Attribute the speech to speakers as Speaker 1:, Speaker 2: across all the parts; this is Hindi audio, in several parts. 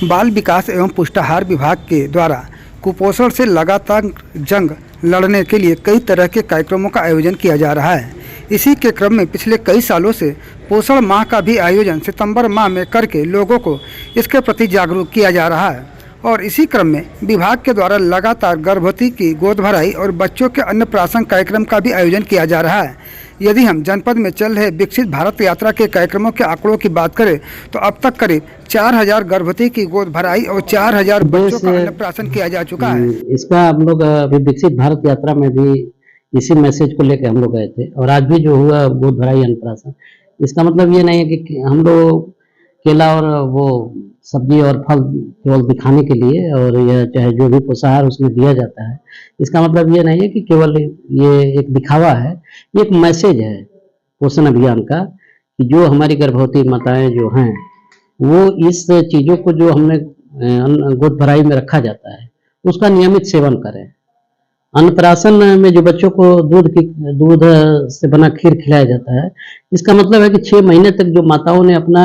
Speaker 1: बाल विकास एवं पुष्टाहार विभाग के द्वारा कुपोषण से लगातार जंग लड़ने के लिए कई तरह के कार्यक्रमों का आयोजन किया जा रहा है। इसी के क्रम में पिछले कई सालों से पोषण माह का भी आयोजन सितंबर माह में करके लोगों को इसके प्रति जागरूक किया जा रहा है। और इसी क्रम में विभाग के द्वारा लगातार गर्भवती की गोद भराई और बच्चों के अन्नप्राशन कार्यक्रम का भी आयोजन किया जा रहा है। यदि हम जनपद में चल रहे विकसित भारत यात्रा के कार्यक्रमों के आंकड़ों की बात करें तो अब तक करीब 4000 गर्भवती की गोद भराई और 4000 बच्चों का अन्नप्राशन किया जा चुका है।
Speaker 2: इसका हम लोग अभी विकसित भारत यात्रा में भी इसी मैसेज को लेकर हम लोग गए थे और आज भी जो हुआ गोद भराई अन्नप्राशन, इसका मतलब ये नहीं है कि हम लोग केला और वो सब्जी और फल केवल दिखाने के लिए और यह चाहे जो भी पोषाहार उसमें दिया जाता है, इसका मतलब ये नहीं है कि केवल ये एक दिखावा है, ये एक मैसेज है पोषण अभियान का कि जो हमारी गर्भवती माताएं जो हैं वो इस चीज़ों को जो हमने गोद भराई में रखा जाता है उसका नियमित सेवन करें। अन्नप्राशन में जो बच्चों को दूध से बना खीर खिलाया जाता है, इसका मतलब है कि 6 महीने तक जो माताओं ने अपना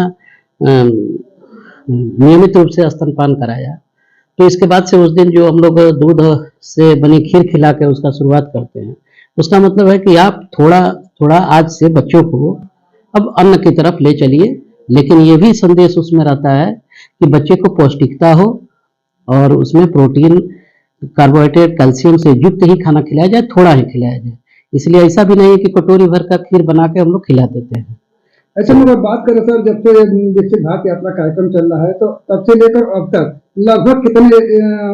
Speaker 2: नियमित रूप से स्तनपान कराया, तो इसके बाद से उस दिन जो हम लोग दूध से बनी खीर खिला के उसका शुरुआत करते हैं, उसका मतलब है कि आप थोड़ा थोड़ा आज से बच्चों को अब अन्न की तरफ ले चलिए, लेकिन ये भी संदेश उसमें रहता है कि बच्चे को पौष्टिकता हो और उसमें प्रोटीन, कार्बोहाइड्रेट, कैल्शियम से युक्त ही खाना खिलाया जाए, थोड़ा ही खिलाया जाए। इसलिए ऐसा भी नहीं है कि कटोरी भर का खीर बना के हम लोग खिला देते हैं।
Speaker 1: ऐसे में अगर बात करें सर, जब से विकसित भारत यात्रा कार्यक्रम चल रहा है तो तब से लेकर अब तक लगभग कितने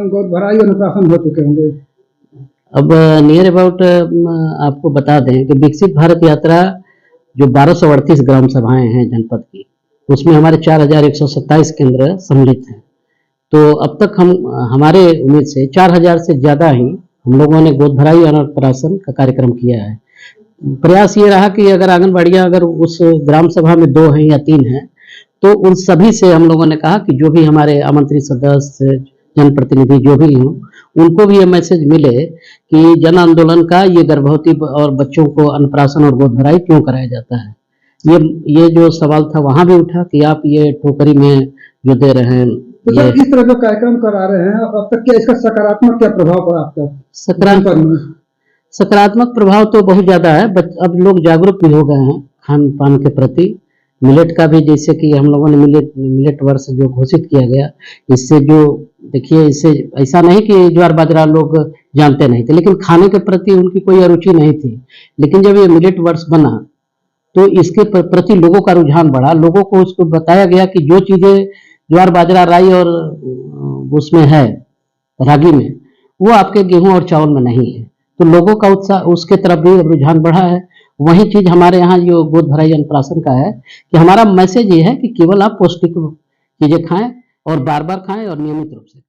Speaker 1: गोद भराई और अन्नप्राशन हो चुके होंगे?
Speaker 2: अब नियर अबाउट आपको बता दें कि विकसित भारत यात्रा जो 1238 ग्राम सभाएं हैं जनपद की, उसमें हमारे 4127 केंद्र सम्मिलित हैं। तो अब तक हमारे उम्मीद से 4000 से ज़्यादा ही हम लोगों ने गोद भराई और अन्नप्राशन का कार्यक्रम किया है। प्रयास ये रहा कि अगर आंगनबाड़ियाँ अगर उस ग्राम सभा में 2 हैं या 3 हैं, तो उन सभी से हम लोगों ने कहा कि जो भी हमारे आमंत्रित सदस्य, जनप्रतिनिधि जो भी हों, उनको भी ये मैसेज मिले कि जन आंदोलन का ये गर्भवती और बच्चों को अन्नप्राशन और गोद भराई क्यों कराया जाता है। ये जो सवाल था वहाँ भी उठा कि आप ये टोकरी में जो दे रहे हैं,
Speaker 1: तो सर इस तरह जो कार्यक्रम करा रहे हैं अब तक क्या इसका सकारात्मक क्या प्रभाव पड़ा आप तक?
Speaker 2: सकारात्मक प्रभाव तो बहुत ज़्यादा है। अब लोग जागरूक भी हो गए हैं खान पान के प्रति। मिलेट का भी, जैसे कि हम लोगों ने मिलेट वर्ष जो घोषित किया गया, इससे जो देखिए, इससे ऐसा नहीं कि ज्वार बाजरा लोग जानते नहीं थे, लेकिन खाने के प्रति उनकी कोई रुचि नहीं थी। लेकिन जब ये मिलेट वर्ष बना तो इसके प्रति लोगों का रुझान बढ़ा। लोगों को उसको बताया गया कि जो चीज़ें ज्वार बाजरा राई और उसमें है, रागी में, वो आपके गेहूं और चावल में नहीं है। तो लोगों का उत्साह उसके तरफ भी रुझान बढ़ा है। वही चीज हमारे यहाँ जो गोद भराई अन्नप्राशन का है कि हमारा मैसेज ये है कि केवल आप पौष्टिक चीजें खाएं और बार बार खाएं और नियमित रूप से।